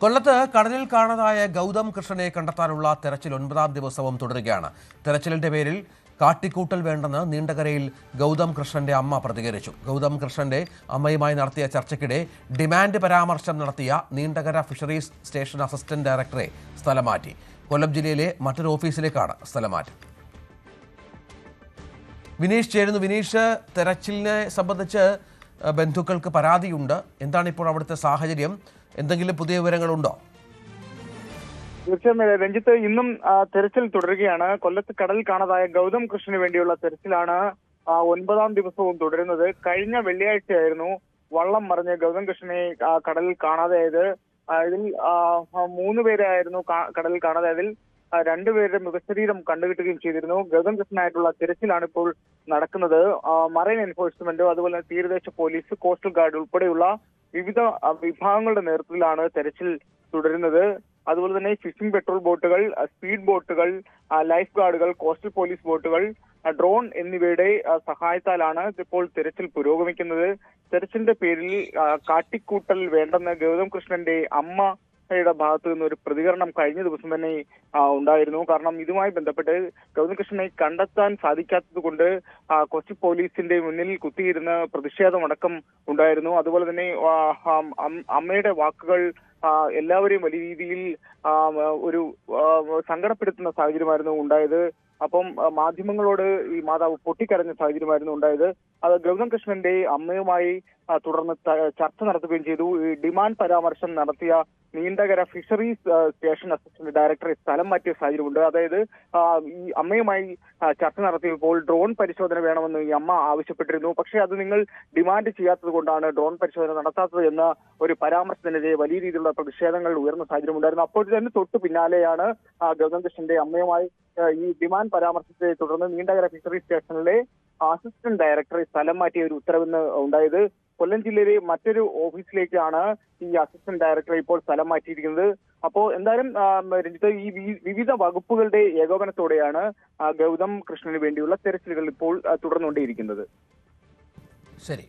കൊല്ലത്ത് കടലിൽ കാണാതായ ഗൗതം കൃഷ്ണനെ കണ്ടെത്താനുള്ള തെരച്ചിൽ 9ാം ദിവസവും തുടരുകയാണ്. തെരച്ചിലിന്റെ പേരിൽ കാട്ടിക്കൂട്ടൽ വേണ്ടെന്ന് നീണ്ടകരയിൽ ഗൗതം കൃഷ്ണന്റെ അമ്മ പ്രതികരിച്ചു. ഗൗതം കൃഷ്ണന്റെ അമ്മയുമായി നടത്തിയ ചർച്ചയ്ക്കിടെ ഡിമാൻഡ് പരാമർശം നടത്തിയ നീണ്ടകര ഫിഷറീസ് സ്റ്റേഷൻ അസിസ്റ്റന്റ് ഡയറക്ടറെ സ്ഥലം മാറ്റി. കൊല്ലം ജില്ലയിലെ മറ്റൊരു ഓഫീസിലേക്കാണ് സ്ഥലം മാറ്റം. വിനീഷ് ചേരുന്നു. വിനീഷ്, തെരച്ചിലിനെ സംബന്ധിച്ച് ബന്ധുക്കൾക്ക് പരാതിയുണ്ട്. എന്താണ് ഇപ്പോൾ അവിടുത്തെ സാഹചര്യം? എന്തെങ്കിലും പുതിയ വിവരങ്ങളുണ്ടോ? തീർച്ചയായും രഞ്ജിത്ത്, ഇന്നും തെരച്ചിൽ തുടരുകയാണ്. കൊല്ലത്ത് കടലിൽ കാണാതായ ഗൗതം കൃഷ്ണന് വേണ്ടിയുള്ള തെരച്ചിലാണ് 9ാം ദിവസവും തുടരുന്നത്. കഴിഞ്ഞ വെള്ളിയാഴ്ചയായിരുന്നു വള്ളം മറിഞ്ഞ് ഗൗതം കൃഷ്ണനെ കടലിൽ കാണാതായത്. ഇതിൽ 3 പേരായിരുന്നു കടലിൽ കാണാതായതിൽ 2 പേരുടെ മൃതശരീരം കണ്ടുകിട്ടുകയും ചെയ്തിരുന്നു. ഗൗതം കൃഷ്ണനായിട്ടുള്ള തിരച്ചിലാണ് ഇപ്പോൾ നടക്കുന്നത്. മറൈൻ എൻഫോഴ്സ്മെന്റോ അതുപോലെ തീരദേശ പോലീസ്, കോസ്റ്റൽ ഗാർഡ് ഉൾപ്പെടെയുള്ള വിവിധ വിഭാഗങ്ങളുടെ നേതൃത്വത്തിലാണ് തെരച്ചിൽ തുടരുന്നത്. അതുപോലെ തന്നെ ഫിഷിംഗ് പെട്രോൾ ബോട്ടുകൾ, സ്പീഡ് ബോട്ടുകൾ, ലൈഫ് ഗാർഡുകൾ, കോസ്റ്റൽ പോലീസ് ബോട്ടുകൾ, ഡ്രോൺ എന്നിവയുടെ സഹായത്താലാണ് ഇപ്പോൾ തെരച്ചിൽ പുരോഗമിക്കുന്നത്. തെരച്ചിലിന്റെ പേരിൽ കാട്ടിക്കൂട്ടൽ വേണ്ടെന്ന് ഗൗതം കൃഷ്ണന്റെ അമ്മയുടെ ഭാഗത്തു നിന്ന് ഒരു പ്രതികരണം കഴിഞ്ഞ ദിവസം തന്നെ ഉണ്ടായിരുന്നു. കാരണം ഇതുമായി ബന്ധപ്പെട്ട് ഗൗതം കൃഷ്ണനെ കണ്ടെത്താൻ സാധിക്കാത്തത് കൊണ്ട് കൊച്ചി പോലീസിന്റെ മുന്നിൽ കുത്തിയിരുന്ന് പ്രതിഷേധമടക്കം ഉണ്ടായിരുന്നു. അതുപോലെ തന്നെ അമ്മയുടെ വാക്കുകൾ എല്ലാവരെയും വലിയ രീതിയിൽ ഒരു സങ്കടപ്പെടുത്തുന്ന സാഹചര്യമായിരുന്നു ഉണ്ടായത്. അപ്പം മാധ്യമങ്ങളോട് ഈ മാതാവ് പൊട്ടിക്കരഞ്ഞ സാഹചര്യമായിരുന്നു ഉണ്ടായത്. അത് ഗൗതം കൃഷ്ണന്റെ അമ്മയുമായി തുടർന്ന് ചർച്ച നടത്തുകയും ചെയ്തു. ഈ ഡിമാൻഡ് പരാമർശം നടത്തിയ നീണ്ടകര ഫിഷറീസ് സ്റ്റേഷൻ അസിസ്റ്റന്റ് ഡയറക്ടറെ സ്ഥലം മാറ്റിയ സാഹചര്യമുണ്ട്. അതായത് ഈ അമ്മയുമായി ചർച്ച നടത്തിയപ്പോൾ ഡ്രോൺ പരിശോധന വേണമെന്ന് ഈ അമ്മ ആവശ്യപ്പെട്ടിരുന്നു. പക്ഷേ അത് നിങ്ങൾ ഡിമാൻഡ് ചെയ്യാത്തത് കൊണ്ടാണ് ഡ്രോൺ പരിശോധന നടത്താത്തത് എന്ന ഒരു പരാമർശത്തിനെതിരെ വലിയ രീതിയിലുള്ള പ്രതിഷേധങ്ങൾ ഉയർന്ന സാഹചര്യം ഉണ്ടായിരുന്നു. അപ്പോൾ തന്നെ തൊട്ടു പിന്നാലെയാണ് ഗൗതം കൃഷ്ണന്റെ അമ്മയുമായി ഈ ഡിമാൻഡ് പരാമർശത്തെ തുടർന്ന് നീണ്ടകര ഫിഷറീസ് സ്റ്റേഷനിലെ അസിസ്റ്റന്റ് ഡയറക്ടറെ സ്ഥലം മാറ്റിയ ഒരു ഉത്തരവിന്ന് ഉണ്ടായത്. കൊല്ലം ജില്ലയിലെ മറ്റൊരു ഓഫീസിലേക്കാണ് ഈ അസിസ്റ്റന്റ് ഡയറക്ടറെ ഇപ്പോൾ സ്ഥലം മാറ്റിയിരിക്കുന്നത്. അപ്പോൾ എന്തായാലും രഞ്ജിത്ത്, ഈ വിവിധ വകുപ്പുകളുടെ ഏകോപനത്തോടെയാണ് ഗൗതം കൃഷ്ണന് വേണ്ടിയുള്ള തെരച്ചിലുകൾ ഇപ്പോൾ തുടർന്നുകൊണ്ടേയിരിക്കുന്നത്. ശരി.